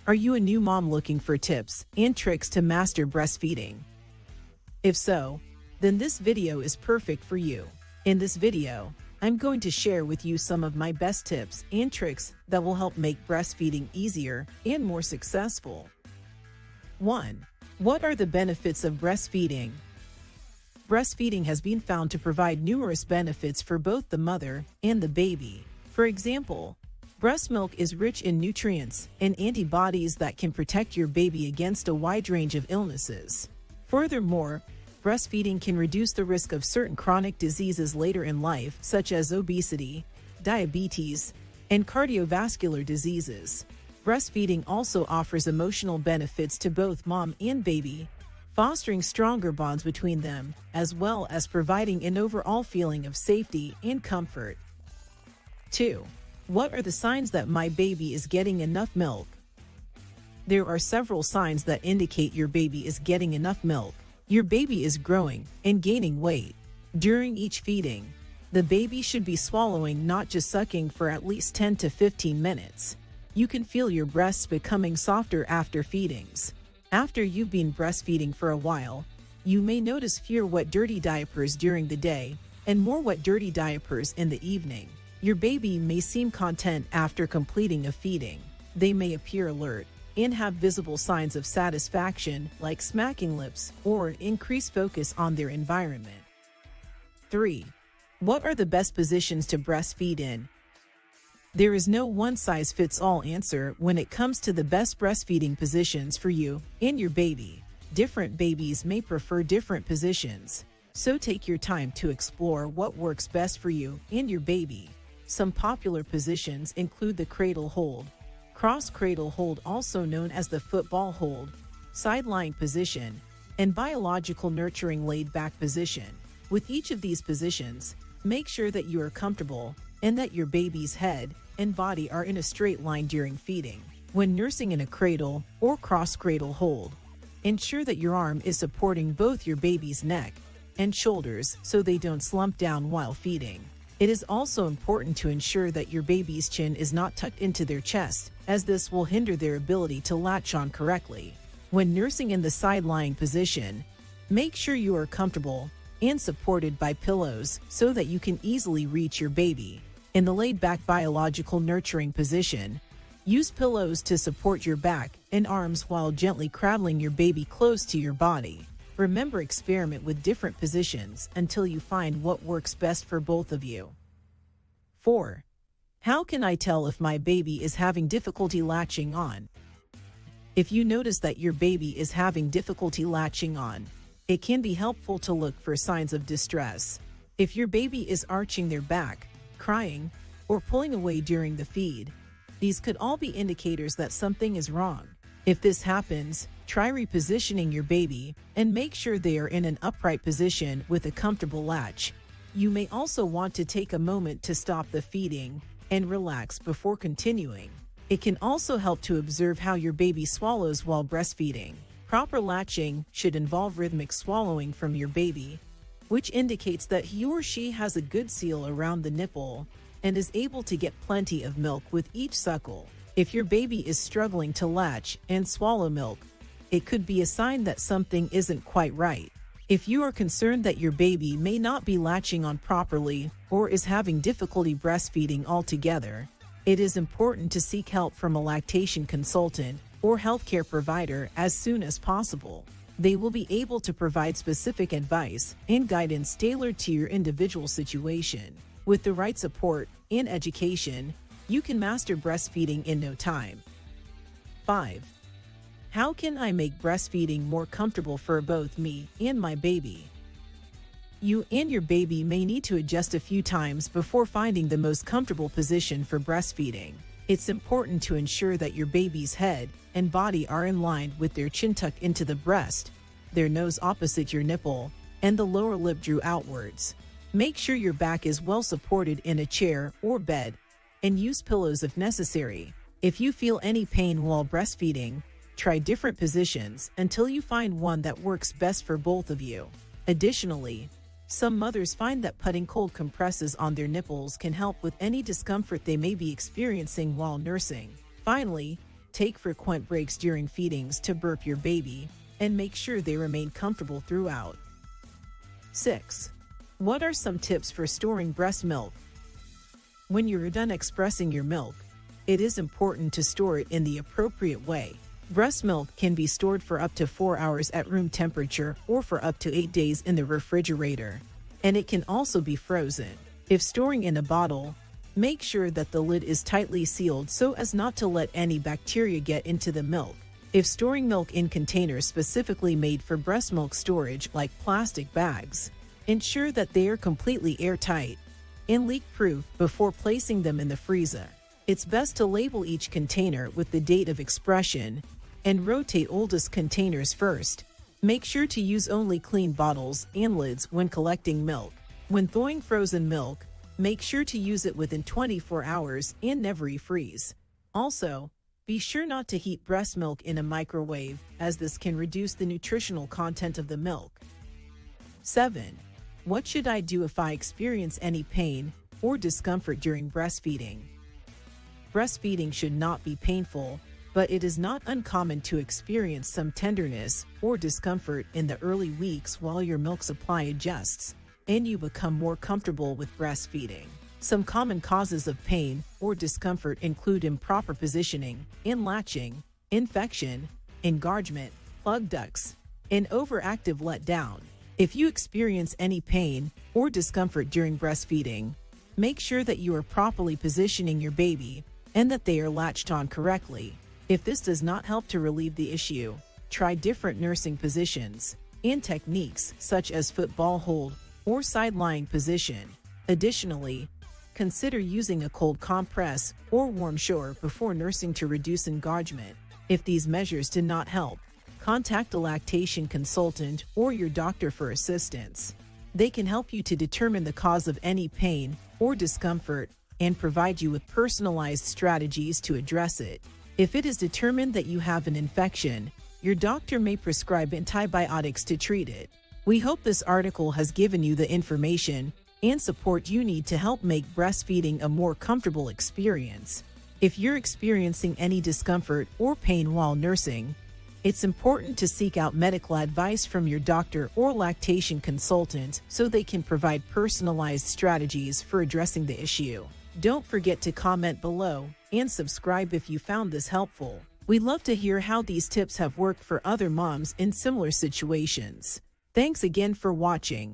Are you a new mom looking for tips and tricks to master breastfeeding? If so, then this video is perfect for you. In this video, I'm going to share with you some of my best tips and tricks that will help make breastfeeding easier and more successful. 1. What are the benefits of breastfeeding? Breastfeeding has been found to provide numerous benefits for both the mother and the baby. For example, breast milk is rich in nutrients and antibodies that can protect your baby against a wide range of illnesses. Furthermore, breastfeeding can reduce the risk of certain chronic diseases later in life, such as obesity, diabetes, and cardiovascular diseases. Breastfeeding also offers emotional benefits to both mom and baby, fostering stronger bonds between them, as well as providing an overall feeling of safety and comfort. 2. What are the signs that my baby is getting enough milk? There are several signs that indicate your baby is getting enough milk. Your baby is growing and gaining weight. During each feeding, the baby should be swallowing, not just sucking, for at least 10 to 15 minutes. You can feel your breasts becoming softer after feedings. After you've been breastfeeding for a while, you may notice fewer wet dirty diapers during the day and more wet dirty diapers in the evening. Your baby may seem content after completing a feeding. They may appear alert and have visible signs of satisfaction, like smacking lips or an increased focus on their environment. 3. What are the best positions to breastfeed in? There is no one-size-fits-all answer when it comes to the best breastfeeding positions for you and your baby. Different babies may prefer different positions, so take your time to explore what works best for you and your baby. Some popular positions include the cradle hold, cross cradle hold, also known as the football hold, side lying position, and biological nurturing laid back position. With each of these positions, make sure that you are comfortable and that your baby's head and body are in a straight line during feeding. When nursing in a cradle or cross cradle hold, ensure that your arm is supporting both your baby's neck and shoulders so they don't slump down while feeding. It is also important to ensure that your baby's chin is not tucked into their chest, as this will hinder their ability to latch on correctly. When nursing in the side-lying position, make sure you are comfortable and supported by pillows so that you can easily reach your baby. In the laid-back biological nurturing position, use pillows to support your back and arms while gently cradling your baby close to your body. Remember, experiment with different positions until you find what works best for both of you. 4. How can I tell if my baby is having difficulty latching on? If you notice that your baby is having difficulty latching on, it can be helpful to look for signs of distress. If your baby is arching their back, crying, or pulling away during the feed, these could all be indicators that something is wrong. If this happens, try repositioning your baby and make sure they are in an upright position with a comfortable latch. You may also want to take a moment to stop the feeding and relax before continuing. It can also help to observe how your baby swallows while breastfeeding. Proper latching should involve rhythmic swallowing from your baby, which indicates that he or she has a good seal around the nipple and is able to get plenty of milk with each suckle. If your baby is struggling to latch and swallow milk, it could be a sign that something isn't quite right. If you are concerned that your baby may not be latching on properly or is having difficulty breastfeeding altogether, it is important to seek help from a lactation consultant or healthcare provider as soon as possible. They will be able to provide specific advice and guidance tailored to your individual situation. With the right support and education, you can master breastfeeding in no time. 5. How can I make breastfeeding more comfortable for both me and my baby? You and your baby may need to adjust a few times before finding the most comfortable position for breastfeeding. It's important to ensure that your baby's head and body are in line with their chin tucked into the breast, their nose opposite your nipple, and the lower lip drew outwards. Make sure your back is well supported in a chair or bed, and use pillows if necessary. If you feel any pain while breastfeeding, try different positions until you find one that works best for both of you. Additionally, some mothers find that putting cold compresses on their nipples can help with any discomfort they may be experiencing while nursing. Finally, Take frequent breaks during feedings to burp your baby, and make sure they remain comfortable throughout. 6. What are some tips for storing breast milk? When you're done expressing your milk, it is important to store it in the appropriate way. Breast milk can be stored for up to 4 hours at room temperature or for up to 8 days in the refrigerator, and it can also be frozen. If storing in a bottle, make sure that the lid is tightly sealed so as not to let any bacteria get into the milk. If storing milk in containers specifically made for breast milk storage like plastic bags, ensure that they are completely airtight and leak-proof before placing them in the freezer. It's best to label each container with the date of expression and rotate oldest containers first. Make sure to use only clean bottles and lids when collecting milk. When thawing frozen milk, make sure to use it within 24 hours and never refreeze. Also, be sure not to heat breast milk in a microwave, as this can reduce the nutritional content of the milk. 7. What should I do if I experience any pain or discomfort during breastfeeding? Breastfeeding should not be painful, but it is not uncommon to experience some tenderness or discomfort in the early weeks while your milk supply adjusts and you become more comfortable with breastfeeding. Some common causes of pain or discomfort include improper positioning, latching, infection, engorgement, plugged ducts, and overactive letdown. If you experience any pain or discomfort during breastfeeding, make sure that you are properly positioning your baby and that they are latched on correctly. If this does not help to relieve the issue, try different nursing positions and techniques such as football hold or side-lying position. Additionally, consider using a cold compress or warm shower before nursing to reduce engorgement. If these measures did not help, contact a lactation consultant or your doctor for assistance. They can help you to determine the cause of any pain or discomfort and provide you with personalized strategies to address it. If it is determined that you have an infection, your doctor may prescribe antibiotics to treat it. We hope this article has given you the information and support you need to help make breastfeeding a more comfortable experience. If you're experiencing any discomfort or pain while nursing, it's important to seek out medical advice from your doctor or lactation consultant so they can provide personalized strategies for addressing the issue. Don't forget to comment below and subscribe if you found this helpful. We'd love to hear how these tips have worked for other moms in similar situations. Thanks again for watching.